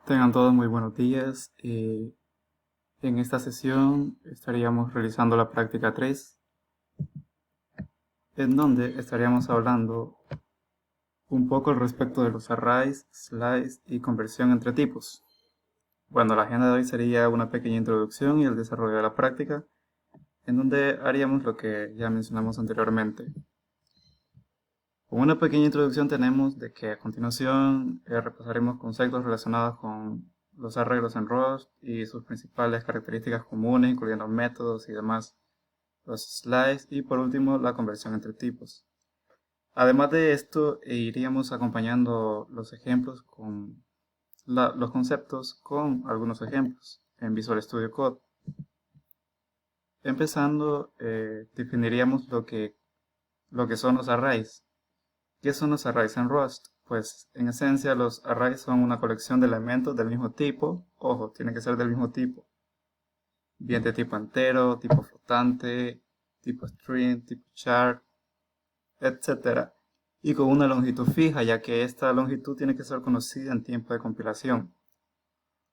Tengan todos muy buenos días. En esta sesión estaríamos realizando la práctica 3, en donde estaríamos hablando un poco al respecto de los arrays, slice y conversión entre tipos. Bueno, la agenda de hoy sería una pequeña introducción y el desarrollo de la práctica, en donde haríamos lo que ya mencionamos anteriormente. Con una pequeña introducción tenemos de que a continuación repasaremos conceptos relacionados con los arreglos en Rust y sus principales características comunes, incluyendo métodos y demás, los slides y por último la conversión entre tipos. Además de esto, iríamos acompañando los ejemplos con los conceptos con algunos ejemplos en Visual Studio Code. Empezando, definiríamos lo que son los arrays. ¿Qué son los arrays en Rust? Pues en esencia los arrays son una colección de elementos del mismo tipo. Ojo, tiene que ser del mismo tipo. Bien de tipo entero, tipo flotante, tipo string, tipo char, etc. Y con una longitud fija, ya que esta longitud tiene que ser conocida en tiempo de compilación.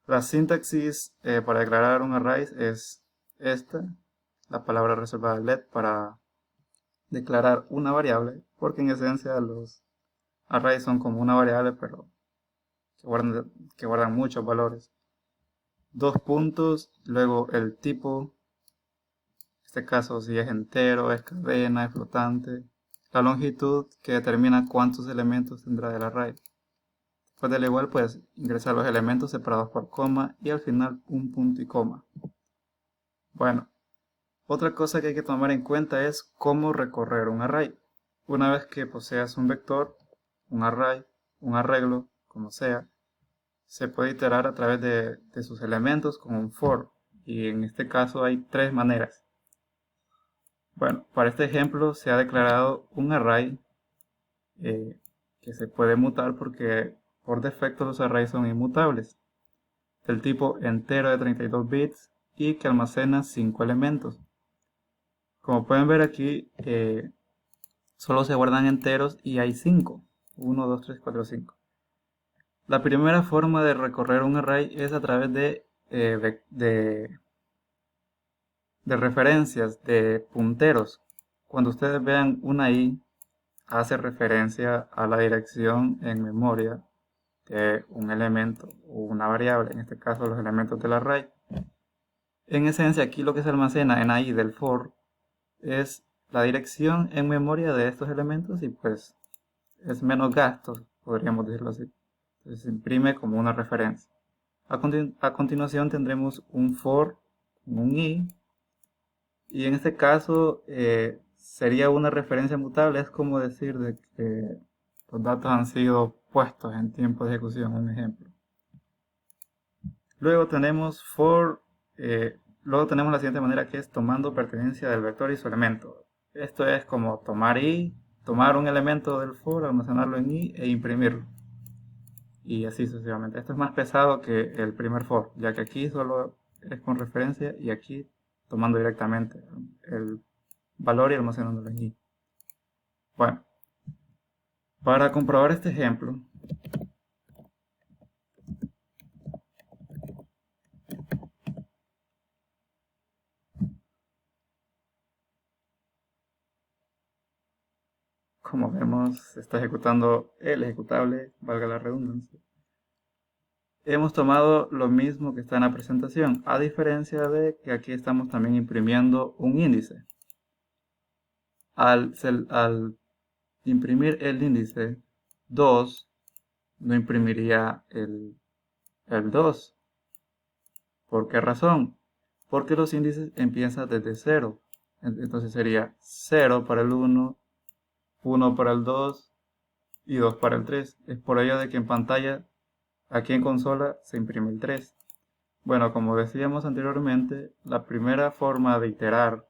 La sintaxis para declarar un array es esta. La palabra reservada let para declarar una variable, porque en esencia los arrays son como una variable, pero que guardan muchos valores. Dos puntos, luego el tipo, en este caso si es entero, es cadena, es flotante. La longitud que determina cuántos elementos tendrá el array. Después del igual puedes ingresar los elementos separados por coma y al final un punto y coma. Bueno, otra cosa que hay que tomar en cuenta es cómo recorrer un array. Una vez que poseas un vector, un array, un arreglo, como sea, se puede iterar a través de sus elementos con un for, y en este caso hay tres maneras. Bueno, para este ejemplo se ha declarado un array que se puede mutar porque por defecto los arrays son inmutables, del tipo entero de 32 bits y que almacena 5 elementos. Como pueden ver aquí, solo se guardan enteros y hay 5. 1, 2, 3, 4, 5. La primera forma de recorrer un array es a través de referencias, de punteros. Cuando ustedes vean una i, hace referencia a la dirección en memoria de un elemento o una variable, en este caso los elementos del array. En esencia, aquí lo que se almacena en i del for es la dirección en memoria de estos elementos y pues es menos gastos, podríamos decirlo así. Entonces se imprime como una referencia. A continuación tendremos un for, un i, y en este caso sería una referencia mutable, es como decir de que los datos han sido puestos en tiempo de ejecución, un ejemplo. Luego tenemos luego tenemos la siguiente manera, que es tomando pertenencia del vector y su elemento. Esto es como tomar un elemento del for, almacenarlo en i e imprimirlo. Y así sucesivamente. Esto es más pesado que el primer for, ya que aquí solo es con referencia y aquí tomando directamente el valor y almacenándolo en i. Bueno, para comprobar este ejemplo, como vemos, se está ejecutando el ejecutable, valga la redundancia. Hemos tomado lo mismo que está en la presentación, a diferencia de que aquí estamos también imprimiendo un índice. Al imprimir el índice 2, no imprimiría el 2. ¿Por qué razón? Porque los índices empiezan desde 0. Entonces sería 0 para el 1, 1 para el 2 y 2 para el 3. Es por ello de que en pantalla, aquí en consola, se imprime el 3. Bueno, como decíamos anteriormente, la primera forma de iterar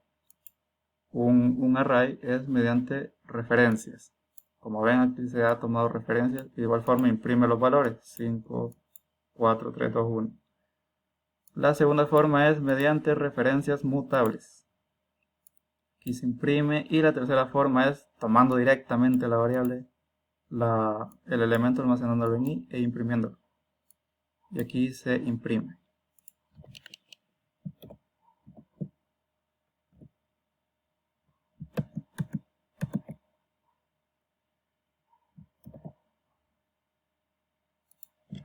un array es mediante referencias. Como ven, aquí se ha tomado referencias y de igual forma imprime los valores 5, 4, 3, 2, 1. La segunda forma es mediante referencias mutables. Aquí se imprime. Y la tercera forma es tomando directamente la variable, el elemento, almacenándolo en i e imprimiéndolo. y aquí se imprime.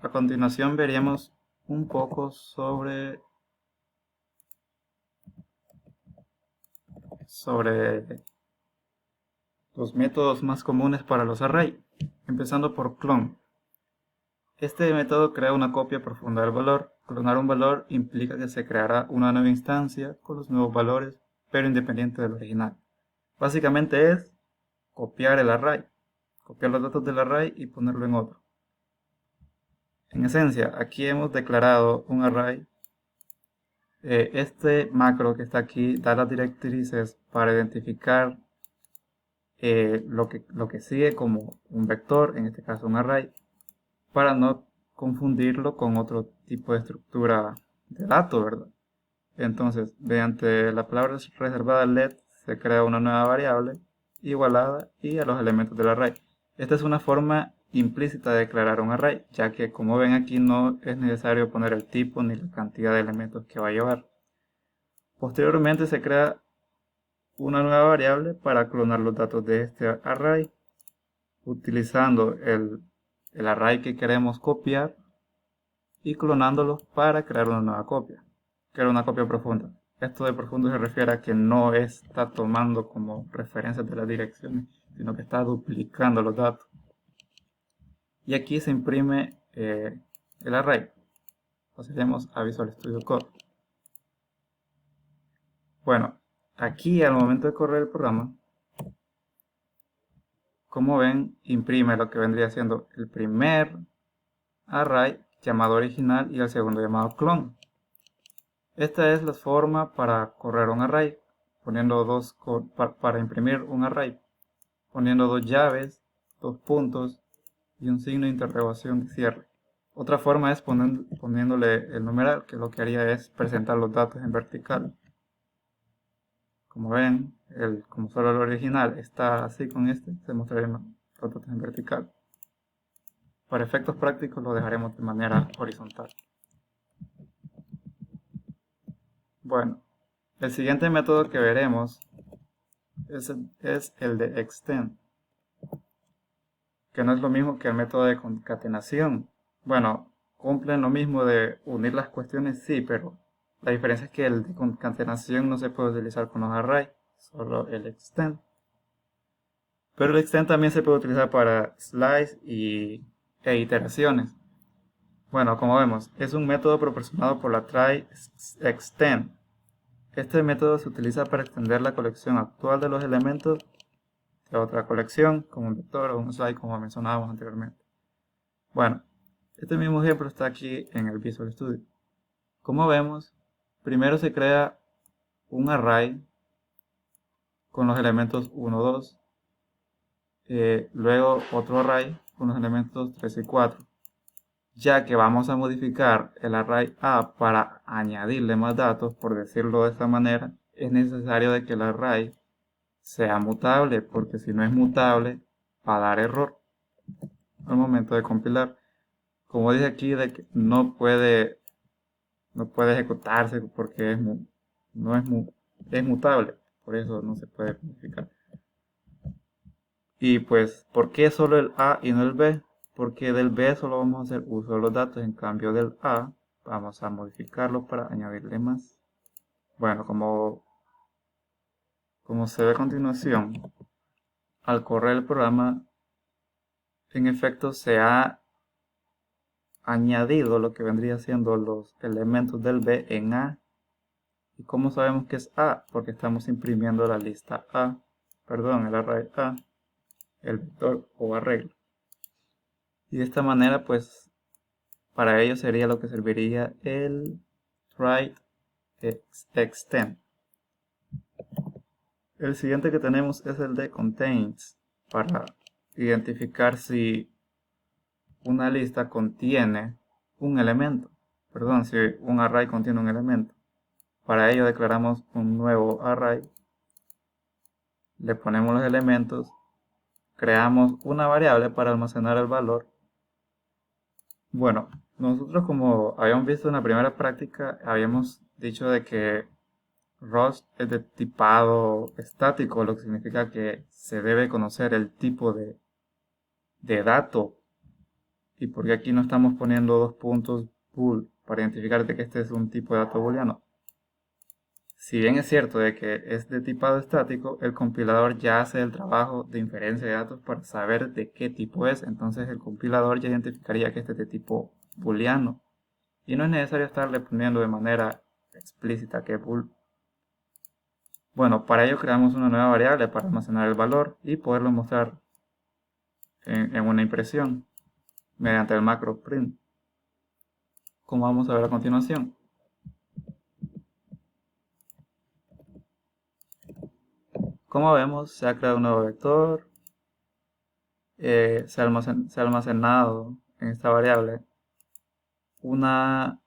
A continuación veríamos un poco sobre los métodos más comunes para los arrays, empezando por clon. Este método crea una copia profunda del valor. Clonar un valor implica que se creará una nueva instancia con los nuevos valores, pero independiente del original. Básicamente es copiar el array, copiar los datos del array y ponerlo en otro. En esencia, aquí hemos declarado un array. Este macro que está aquí da las directrices para identificar lo que sigue como un vector, en este caso un array, para no confundirlo con otro tipo de estructura de datos, ¿verdad? Entonces, mediante la palabra reservada let se crea una nueva variable igualada y a los elementos del array. Esta es una forma implícita de declarar un array, ya que como ven aquí no es necesario poner el tipo ni la cantidad de elementos que va a llevar. Posteriormente se crea una nueva variable para clonar los datos de este array, utilizando el array que queremos copiar y clonándolos para crear una nueva copia, que era una copia profunda. Esto de profundo se refiere a que no está tomando como referencias de las direcciones, sino que está duplicando los datos. Y aquí se imprime el array. Pasaremos a Visual Studio Code. Bueno, aquí al momento de correr el programa, como ven, imprime lo que vendría siendo el primer array llamado original y el segundo llamado clone. Esta es la forma para correr un array, para imprimir un array, poniendo dos llaves, dos puntos y un signo de interrogación de cierre. Otra forma es poniéndole el numeral, que lo que haría es presentar los datos en vertical. Como ven, como solo el original está así con este, se mostrarían los datos en vertical. Para efectos prácticos lo dejaremos de manera horizontal. Bueno, el siguiente método que veremos es el de extend, que no es lo mismo que el método de concatenación. Bueno, cumplen lo mismo de unir las cuestiones, sí, pero la diferencia es que el de concatenación no se puede utilizar con los arrays, solo el extend. Pero el extend también se puede utilizar para slice e iteraciones. Bueno, como vemos, es un método proporcionado por la try extend. Este método se utiliza para extender la colección actual de los elementos de otra colección, como un vector o un slide, como mencionábamos anteriormente. Bueno, este mismo ejemplo está aquí en el Visual Studio. Como vemos, primero se crea un array con los elementos 1, 2, luego otro array con los elementos 3 y 4. Ya que vamos a modificar el array A para añadirle más datos, por decirlo de esta manera, es necesario de que el array sea mutable, porque si no es mutable va a dar error al momento de compilar. Como dice aquí, de que no puede ejecutarse porque es mutable, por eso no se puede modificar. Y pues, ¿por qué solo el A y no el B? Porque del B solo vamos a hacer uso de los datos, en cambio del A vamos a modificarlo para añadirle más. Bueno, como se ve a continuación, al correr el programa, en efecto se ha añadido lo que vendría siendo los elementos del B en A. ¿Y cómo sabemos que es A? Porque estamos imprimiendo la lista A, perdón, el array A, el vector o arreglo. Y de esta manera, pues, para ello sería lo que serviría el try extend. El siguiente que tenemos es el de contains, para identificar si una lista contiene un elemento. Perdón, si un array contiene un elemento. Para ello declaramos un nuevo array, le ponemos los elementos, creamos una variable para almacenar el valor Bueno, nosotros como habíamos visto en la primera práctica, habíamos dicho de que Rust es de tipado estático, lo que significa que se debe conocer el tipo de dato. ¿Y porque aquí no estamos poniendo dos puntos bool para identificar de que este es un tipo de dato booleano? Si bien es cierto de que es de tipado estático, el compilador ya hace el trabajo de inferencia de datos para saber de qué tipo es. Entonces el compilador ya identificaría que este es de tipo booleano. Y no es necesario estarle poniendo de manera explícita que es bool. Bueno, para ello creamos una nueva variable para almacenar el valor y poderlo mostrar en una impresión mediante el macro print, como vamos a ver a continuación. Como vemos, se ha creado un nuevo vector, se ha almacenado en esta variable una,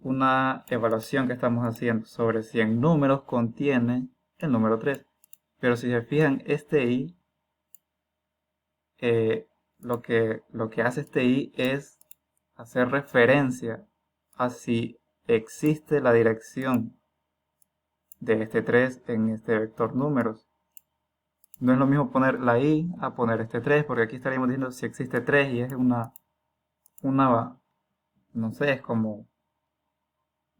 una evaluación que estamos haciendo sobre si en números contiene el número 3. Pero si se fijan, este i, lo que hace este i es hacer referencia a si existe la dirección de este 3 en este vector números. No es lo mismo poner la i a poner este 3, porque aquí estaríamos diciendo si existe 3 y es una, no sé, es como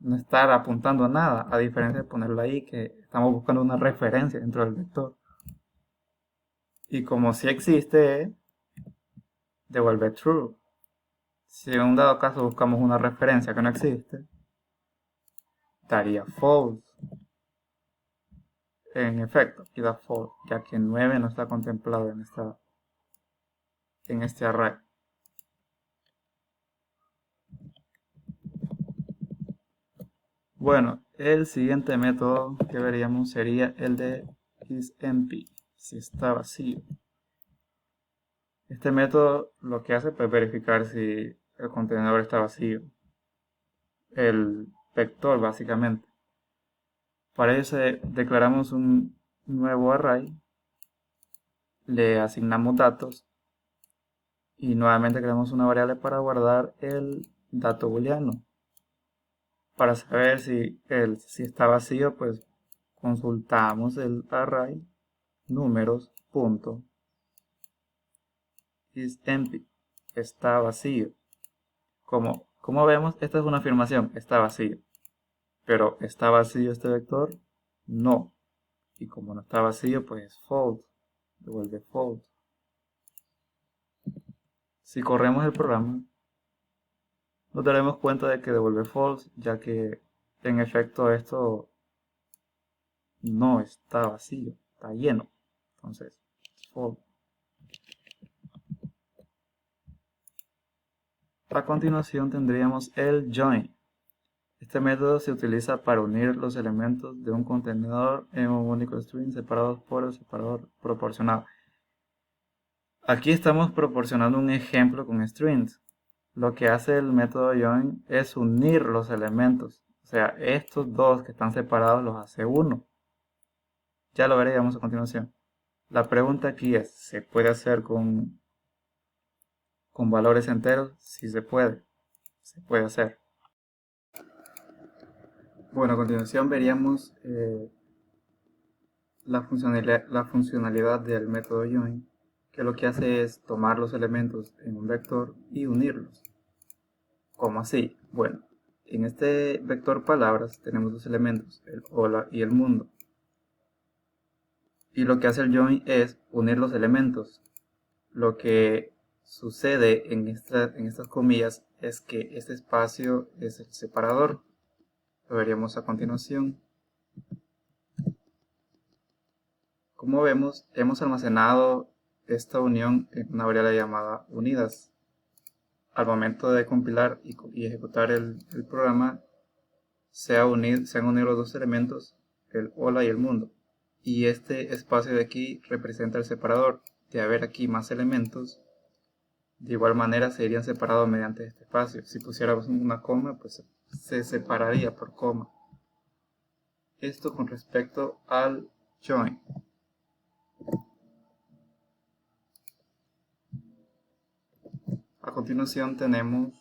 no estar apuntando a nada, a diferencia de poner la i, que estamos buscando una referencia dentro del vector. Y como si existe, devuelve true. Si en un dado caso buscamos una referencia que no existe, daría false. En efecto, aquí da false, ya que 9 no está contemplado en este array. Bueno, el siguiente método que veríamos sería el de isEmpty, si está vacío. Este método lo que hace es verificar si el contenedor está vacío, el vector básicamente. Para eso declaramos un nuevo array, le asignamos datos y nuevamente creamos una variable para guardar el dato booleano. Para saber si está vacío, pues consultamos el array números punto isEmpty, está vacío. Como vemos, esta es una afirmación, está vacío. Pero ¿está vacío este vector? No. Y como no está vacío, pues es false. Devuelve false. Si corremos el programa, nos daremos cuenta de que devuelve false, ya que en efecto esto no está vacío, está lleno. Entonces, false. A continuación tendríamos el join. Este método se utiliza para unir los elementos de un contenedor en un único string separados por el separador proporcionado. Aquí estamos proporcionando un ejemplo con strings. Lo que hace el método join es unir los elementos. O sea, estos dos que están separados los hace uno. Ya lo veremos a continuación. La pregunta aquí es, ¿se puede hacer con valores enteros? Sí se puede hacer. Bueno, a continuación veríamos la funcionalidad del método join, que lo que hace es tomar los elementos en un vector y unirlos. ¿Cómo así? Bueno, en este vector palabras tenemos dos elementos, el hola y el mundo. Y lo que hace el join es unir los elementos. Lo que sucede en estas comillas es que este espacio es el separador. Lo veríamos a continuación. Como vemos, hemos almacenado esta unión en una variable llamada unidas. Al momento de compilar y ejecutar el programa, se han unido los dos elementos, el hola y el mundo. Y este espacio de aquí representa el separador. De haber aquí más elementos, de igual manera se irían separados mediante este espacio. Si pusiéramos una coma, pues se separaría por coma. Esto con respecto al join. A continuación tenemos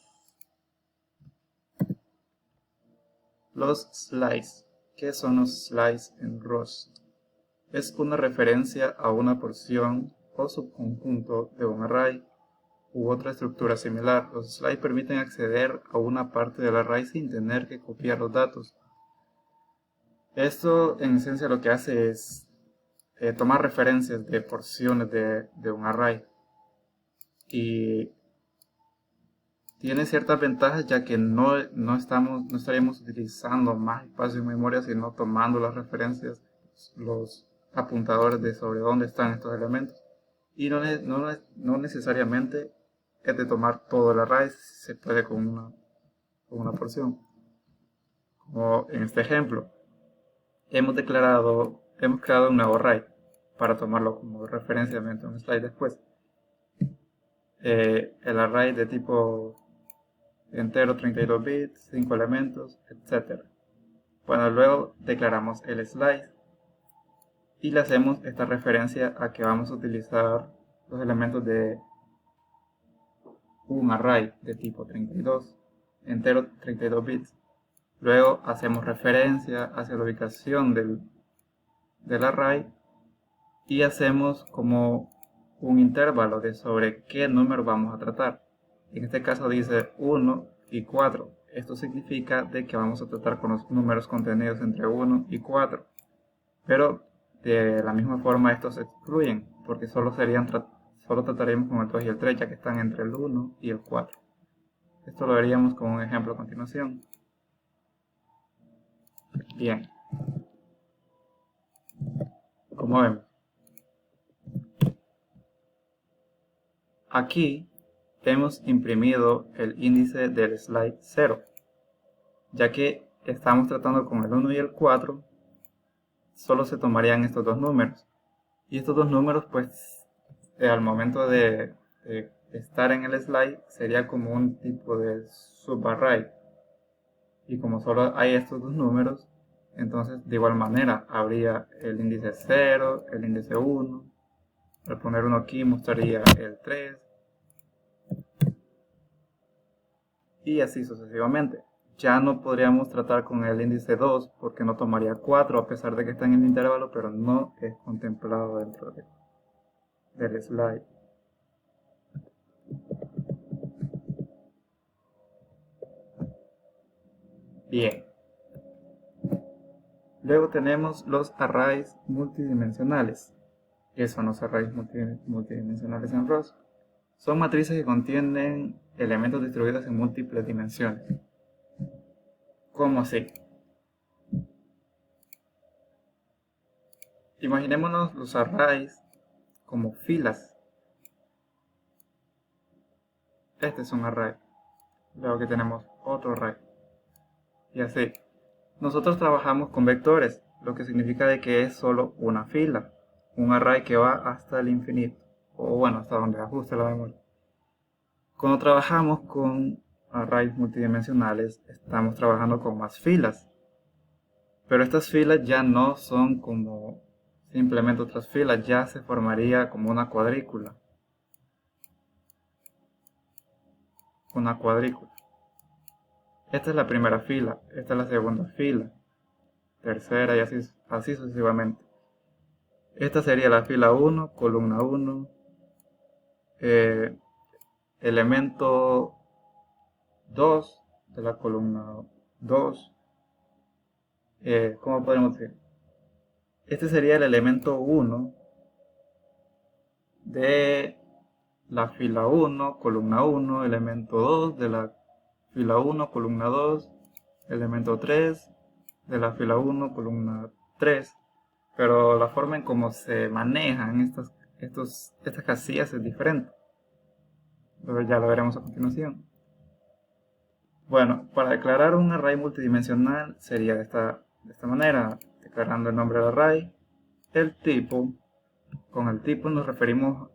los slices. ¿Qué son los slices en Rust? Es una referencia a una porción o subconjunto de un array u otra estructura similar. Los slices permiten acceder a una parte del array sin tener que copiar los datos. Esto en esencia lo que hace es tomar referencias de porciones de un array y tiene ciertas ventajas, ya que no estaríamos utilizando más espacio en memoria, sino tomando las referencias, los apuntadores de sobre dónde están estos elementos, y no necesariamente es de tomar todo el array, se puede con una porción. Como en este ejemplo, hemos creado un nuevo array para tomarlo como referencia en un slide después. El array de tipo entero, 32 bits, 5 elementos, etc. Bueno, luego declaramos el slice y le hacemos esta referencia a que vamos a utilizar los elementos de un array de tipo 32, entero, 32 bits. Luego hacemos referencia hacia la ubicación del array y hacemos como un intervalo de sobre qué número vamos a tratar. En este caso dice 1 y 4. Esto significa de que vamos a tratar con los números contenidos entre 1 y 4. Pero de la misma forma estos se excluyen, porque solo trataríamos con el 2 y el 3, ya que están entre el 1 y el 4. Esto lo veríamos con un ejemplo a continuación. Bien. Como vemos, aquí hemos imprimido el índice del slide 0, ya que estamos tratando con el 1 y el 4, solo se tomarían estos dos números. Y estos dos números, pues, al momento de estar en el slide, sería como un tipo de subarray. Y como solo hay estos dos números, entonces de igual manera habría el índice 0, el índice 1. Al poner uno aquí mostraría el 3. Y así sucesivamente. Ya no podríamos tratar con el índice 2 porque no tomaría 4 a pesar de que está en el intervalo, pero no es contemplado dentro del slide. Bien. Luego tenemos los arrays multidimensionales. ¿Qué son los arrays multidimensionales en Rust? Son matrices que contienen elementos distribuidos en múltiples dimensiones. ¿Cómo así? Imaginémonos los arrays como filas. Este es un array. Luego que tenemos otro array. Y así. Nosotros trabajamos con vectores, lo que significa de que es solo una fila. Un array que va hasta el infinito. O bueno, hasta donde ajuste la memoria. Cuando trabajamos con arrays multidimensionales, estamos trabajando con más filas. Pero estas filas ya no son como simplemente otras filas, ya se formaría como una cuadrícula. Una cuadrícula. Esta es la primera fila, esta es la segunda fila, tercera y así sucesivamente. Esta sería la fila 1, columna 1, elemento 2 de la columna 2. ¿Cómo podemos decir? Este sería el elemento 1 de la fila 1, columna 1, elemento 2 de la fila 1, columna 2, elemento 3 de la fila 1, columna 3. Pero la forma en cómo se manejan estas casillas es diferente. Pero ya lo veremos a continuación. Bueno, para declarar un array multidimensional sería de esta manera, declarando el nombre del array, el tipo. Con el tipo nos referimos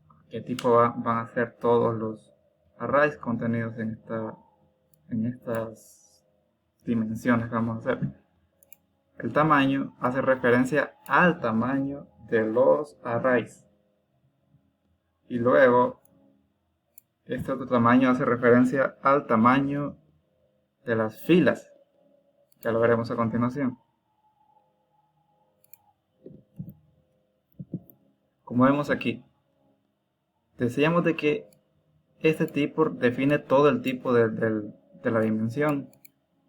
a qué tipo van a ser todos los arrays contenidos en estas dimensiones que vamos a hacer. El tamaño hace referencia al tamaño de los arrays. Y luego Este otro tamaño hace referencia al tamaño de las filas. Ya lo veremos a continuación. Como vemos aquí, decíamos de que este tipo define todo el tipo de la dimensión.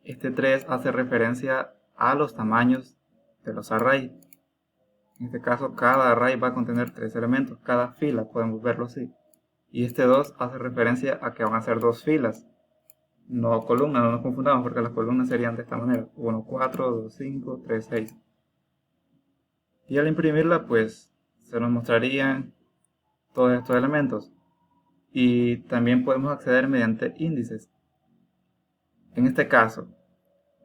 Este 3 hace referencia a los tamaños de los arrays. En este caso, cada array va a contener 3 elementos, cada fila, podemos verlo así. Y este 2 hace referencia a que van a ser 2 filas, no columnas, no nos confundamos porque las columnas serían de esta manera: 1, 4, 2, 5, 3, 6. Y al imprimirla, pues se nos mostrarían todos estos elementos. Y también podemos acceder mediante índices. En este caso,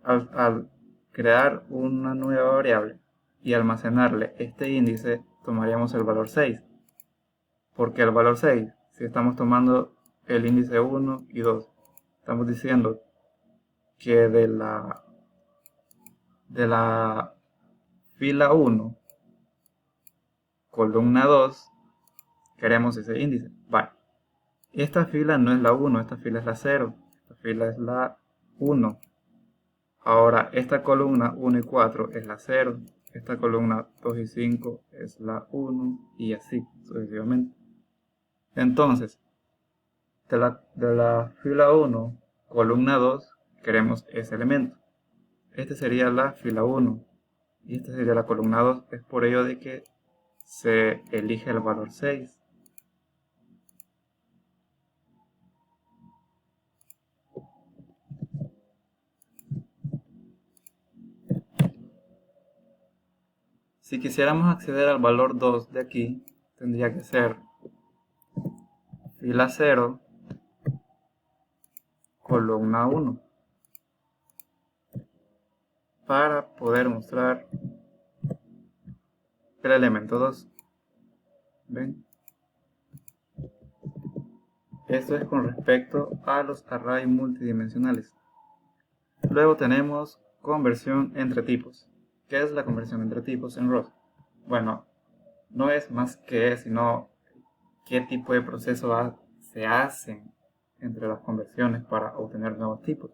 al crear una nueva variable y almacenarle este índice, tomaríamos el valor 6. ¿Por qué el valor 6? Si estamos tomando el índice 1 y 2, estamos diciendo que de la fila 1, columna 2, queremos ese índice. Vale. Esta fila no es la 1, esta fila es la 0, esta fila es la 1. Ahora, esta columna 1 y 4 es la 0, esta columna 2 y 5 es la 1, y así sucesivamente. Entonces, de la fila 1, columna 2, queremos ese elemento. Este sería la fila 1 y esta sería la columna 2. Es por ello de que se elige el valor 6. Si quisiéramos acceder al valor 2 de aquí, tendría que ser fila 0, columna 1, para poder mostrar el elemento 2. ¿Ven? Esto es con respecto a los arrays multidimensionales. Luego tenemos conversión entre tipos. ¿Qué es la conversión entre tipos en ROS? Bueno, no es más que sino qué tipo de proceso se hacen entre las conversiones para obtener nuevos tipos.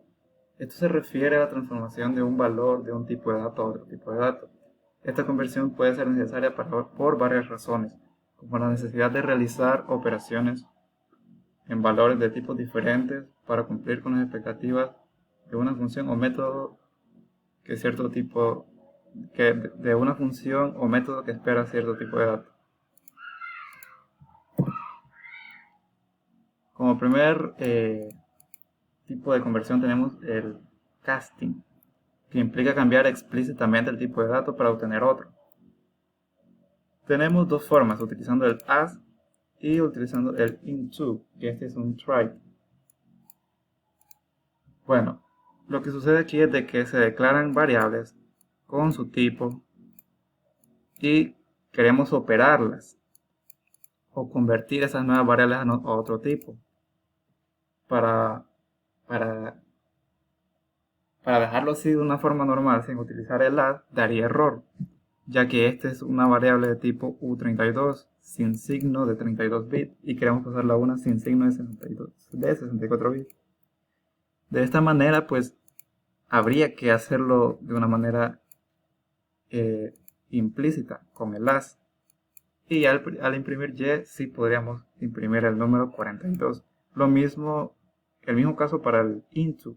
Esto se refiere a la transformación de un valor de un tipo de dato a otro tipo de dato. Esta conversión puede ser necesaria por varias razones, como la necesidad de realizar operaciones en valores de tipos diferentes para cumplir con las expectativas de una función o método de una función o método que espera cierto tipo de datos. Como primer tipo de conversión tenemos el casting, que implica cambiar explícitamente el tipo de dato para obtener otro. Tenemos dos formas, utilizando el as y utilizando el into, que este es un try. Bueno, lo que sucede aquí es de que se declaran variables con su tipo y queremos operarlas o convertir esas nuevas variables a otro tipo. Para dejarlo así de una forma normal sin utilizar el add daría error, ya que esta es una variable de tipo U32 sin signo de 32 bits y queremos pasarla a una sin signo de 64 bits. De esta manera, pues habría que hacerlo de una manera implícita con el as, y al imprimir y sí podríamos imprimir el número 42. El mismo caso para el into,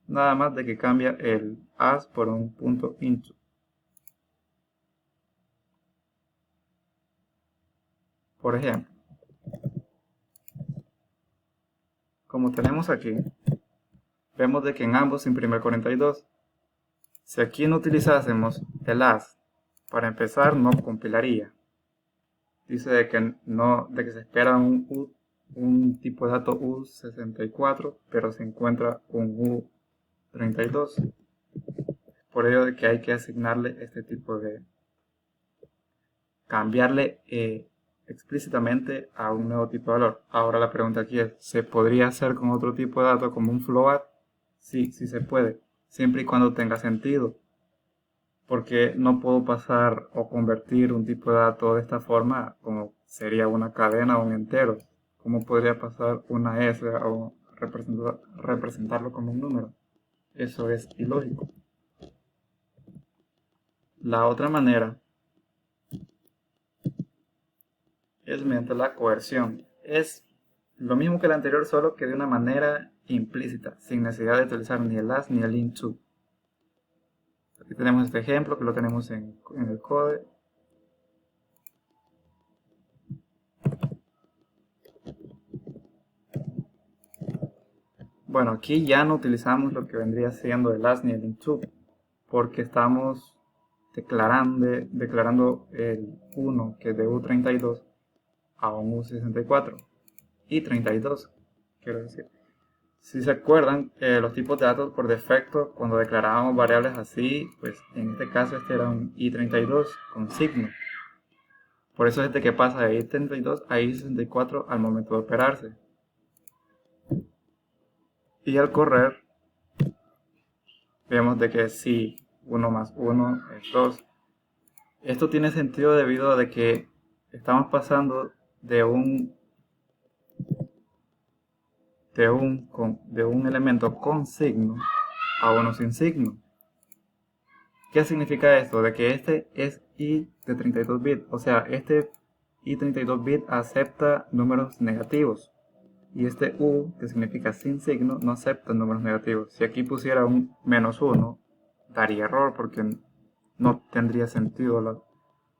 nada más de que cambia el as por un punto into. Por ejemplo, como tenemos aquí, vemos de que en ambos se imprime el 42. Si aquí no utilizásemos el as, para empezar no compilaría. Dice de que se espera un tipo de dato U64, pero se encuentra un U32. Por ello de que hay que asignarle este tipo de... cambiarle explícitamente a un nuevo tipo de valor. Ahora la pregunta aquí es, ¿se podría hacer con otro tipo de dato como un float? Sí, sí se puede, siempre y cuando tenga sentido. Porque no puedo pasar o convertir un tipo de dato de esta forma como sería una cadena o un entero, ¿Cómo podría pasar una S o representarlo como un número? Eso es ilógico. La otra manera es mediante la coerción. Es lo mismo que la anterior, solo que de una manera implícita, sin necesidad de utilizar ni el as ni el into. Aquí tenemos este ejemplo que lo tenemos en el code. Bueno, aquí ya no utilizamos lo que vendría siendo el as ni el into, porque estamos declarando el 1, que es de U32, a un U64. Y 32, quiero decir. Si se acuerdan, los tipos de datos por defecto, cuando declarábamos variables así, pues en este caso este era un i32 con signo. Por eso es de que pasa de i32 a i64 al momento de operarse. Y al correr, vemos de que si 1 más 1 es 2. Esto tiene sentido debido a de que estamos pasando de un elemento con signo a uno sin signo. ¿Qué significa esto? De que este es i de 32 bits, o sea, este i 32 bits acepta números negativos, y este u, que significa sin signo, no acepta números negativos. Si aquí pusiera un -1, daría error porque no tendría sentido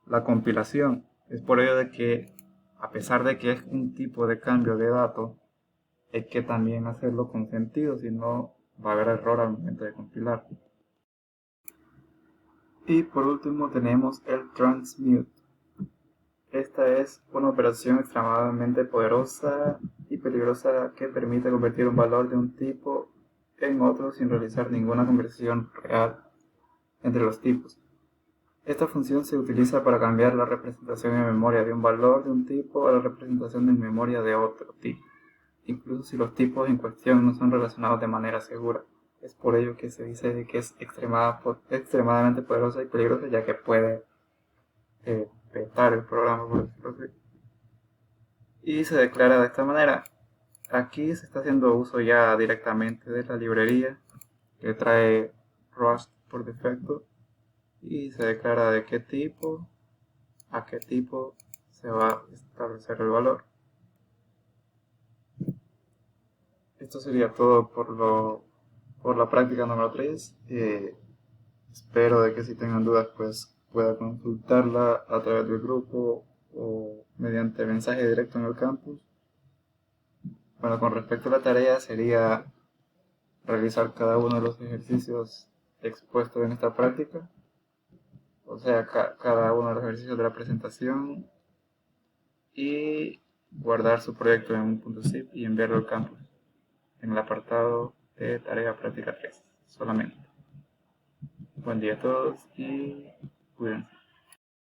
la compilación. Es por ello de que, a pesar de que es un tipo de cambio de dato, hay que también hacerlo con sentido, si no va a haber error al momento de compilar. Y por último tenemos el transmute. Esta es una operación extremadamente poderosa y peligrosa que permite convertir un valor de un tipo en otro sin realizar ninguna conversión real entre los tipos. Esta función se utiliza para cambiar la representación en memoria de un valor de un tipo a la representación en memoria de otro tipo, incluso si los tipos en cuestión no son relacionados de manera segura. Es por ello que se dice que es extremadamente poderosa y peligrosa, ya que puede petar el programa, por decirlo así. Y se declara de esta manera. Aquí se está haciendo uso ya directamente de la librería que trae Rust por defecto, y se declara de qué tipo a qué tipo se va a establecer el valor. Esto sería todo por la práctica número 3. Espero de que si tengan dudas pues pueda consultarla a través del grupo o mediante mensaje directo en el campus. Bueno, con respecto a la tarea sería realizar cada uno de los ejercicios expuestos en esta práctica, o sea, cada uno de los ejercicios de la presentación, y guardar su proyecto en un .zip y enviarlo al campus en el apartado de tarea práctica 3 solamente. Buen día a todos y cuídense.